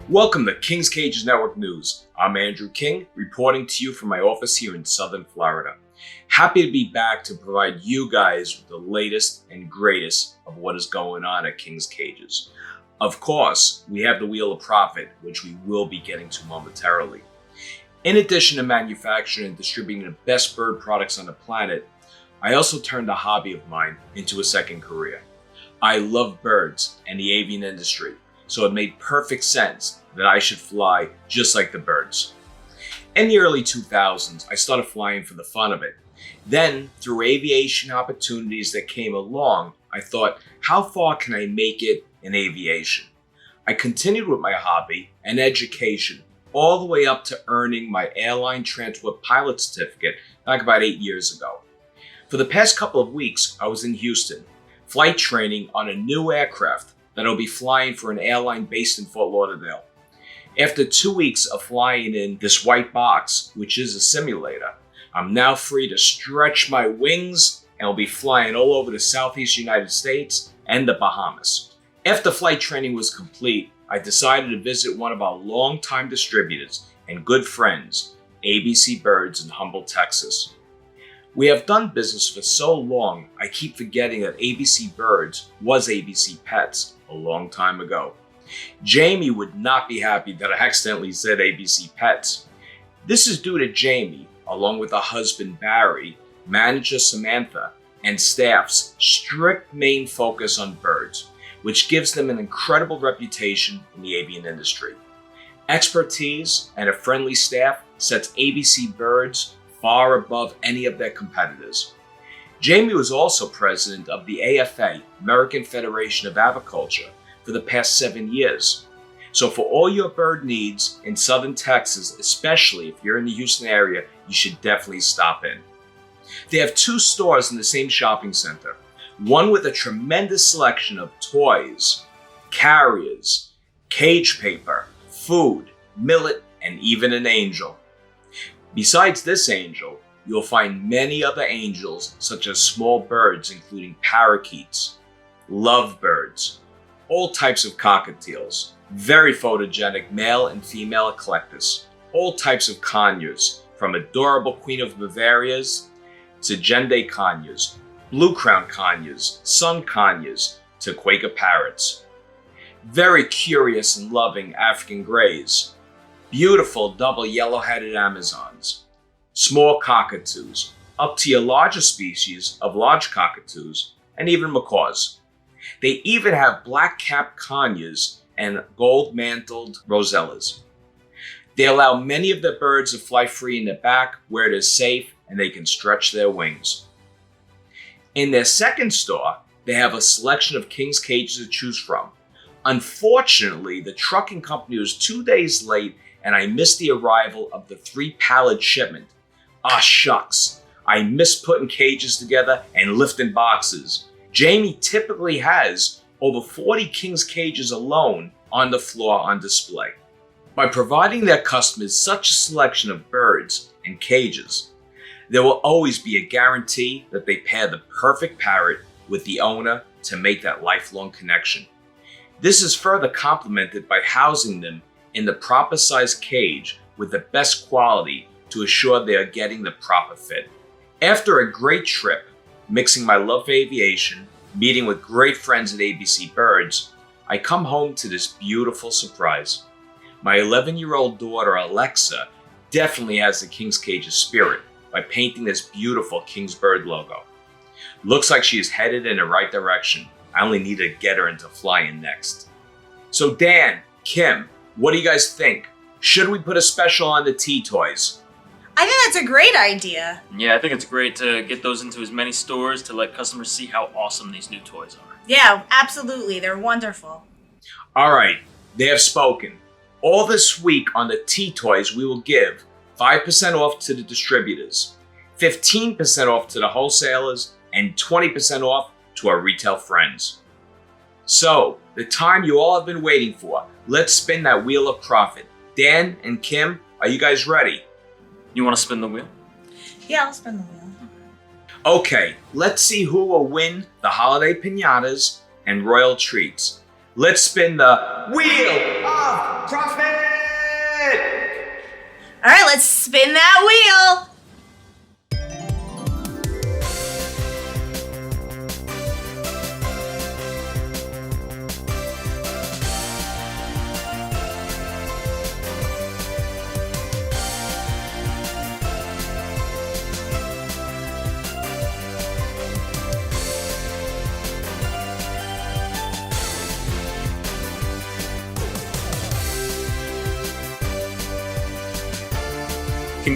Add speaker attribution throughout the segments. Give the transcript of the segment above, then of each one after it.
Speaker 1: Welcome to King's Cages Network News. I'm Andrew King, reporting to you from my office here in Southern Florida. Happy to be back to provide you guys with the latest and greatest of what is going on at King's Cages. Of course, we have the Wheel of Profit, which we will be getting to momentarily. In addition to manufacturing and distributing the best bird products on the planet, I also turned a hobby of mine into a second career. I love birds and the avian industry, so it made perfect sense that I should fly just like the birds. In the early 2000s, I started flying for the fun of it. Then, through aviation opportunities that came along, I thought, how far can I make it in aviation? I continued with my hobby and education all the way up to earning my airline transport pilot certificate back about 8 years ago. For the past couple of weeks, I was in Houston, flight training on a new aircraft that I'll be flying for an airline based in Fort Lauderdale. After 2 weeks of flying in this white box, which is a simulator, I'm now free to stretch my wings and I'll be flying all over the Southeast United States and the Bahamas. After flight training was complete, I decided to visit one of our longtime distributors and good friends, ABC Birds in Humble, Texas. We have done business for so long, I keep forgetting that ABC Birds was ABC Pets a long time ago. Jamie would not be happy that I accidentally said ABC Pets. This is due to Jamie, along with her husband Barry, manager Samantha, and staff's strict main focus on birds, which gives them an incredible reputation in the avian industry. Expertise and a friendly staff sets ABC Birds far above any of their competitors. Jamie was also president of the AFA, American Federation of Aviculture, for the past 7 years. So for all your bird needs in Southern Texas, especially if you're in the Houston area, you should definitely stop in. They have 2 stores in the same shopping center, one with a tremendous selection of toys, carriers, cage paper, food, millet, and even an angel. Besides this angel, you'll find many other angels such as small birds including parakeets, lovebirds, all types of cockatiels, very photogenic male and female eclectus, all types of conures, from adorable Queen of Bavarias to Gende conures, blue crown conures, sun conures to Quaker parrots, very curious and loving African greys, beautiful double yellow-headed Amazons, small cockatoos, up to your larger species of large cockatoos, and even macaws. They even have black-capped conures and gold-mantled rosellas. They allow many of the birds to fly free in the back where it is safe and they can stretch their wings. In their second store, they have a selection of King's Cages to choose from. Unfortunately, the trucking company was 2 days late and I missed the arrival of the 3-pallet shipment. Ah, shucks. I missed putting cages together and lifting boxes. Jamie typically has over 40 King's Cages alone on the floor on display. By providing their customers such a selection of birds and cages, there will always be a guarantee that they pair the perfect parrot with the owner to make that lifelong connection. This is further complemented by housing them in the proper size cage with the best quality to assure they are getting the proper fit. After a great trip, mixing my love for aviation, meeting with great friends at ABC Birds, I come home to this beautiful surprise. My 11-year-old daughter Alexa definitely has the King's Cages spirit by painting this beautiful King's Bird logo. Looks like she is headed in the right direction. I only need to get her into flying next. So Dan, Kim, what do you guys think? Should we put a special on the tea toys?
Speaker 2: I think that's a great idea.
Speaker 3: Yeah, I think it's great to get those into as many stores to let customers see how awesome these new toys are.
Speaker 2: Yeah, absolutely. They're wonderful.
Speaker 1: All right, they have spoken. All this week on the tea toys, we will give 5% off to the distributors, 15% off to the wholesalers, and 20% off to our retail friends. So, the time you all have been waiting for, let's spin that wheel of profit. Dan and Kim, are you guys ready?
Speaker 3: You want to spin the wheel?
Speaker 2: Yeah, I'll spin the wheel.
Speaker 1: Okay, let's see who will win the holiday piñatas and royal treats. Let's spin the Wheel of profit!
Speaker 2: All right, let's spin that wheel.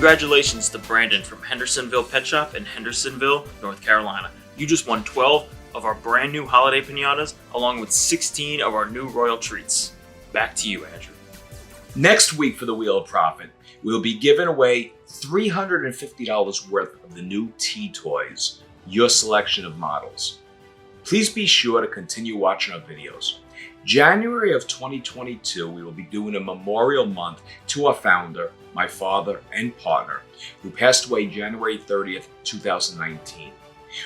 Speaker 3: Congratulations to Brandon from Hendersonville Pet Shop in Hendersonville, North Carolina. You just won 12 of our brand new holiday piñatas, along with 16 of our new royal treats. Back to you, Andrew.
Speaker 1: Next week for the Wheel of Profit, we'll be giving away $350 worth of the new T-Toys, your selection of models. Please be sure to continue watching our videos. January of 2022, we will be doing a memorial month to our founder, my father and partner, who passed away January 30th, 2019.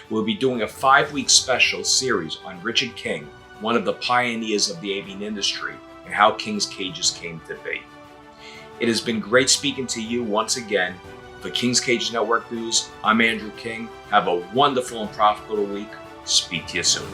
Speaker 1: We'll be doing a 5-week special series on Richard King, one of the pioneers of the avian industry, and how King's Cages came to be. It has been great speaking to you once again. For King's Cages Network News, I'm Andrew King. Have a wonderful and profitable week. Speak to you soon.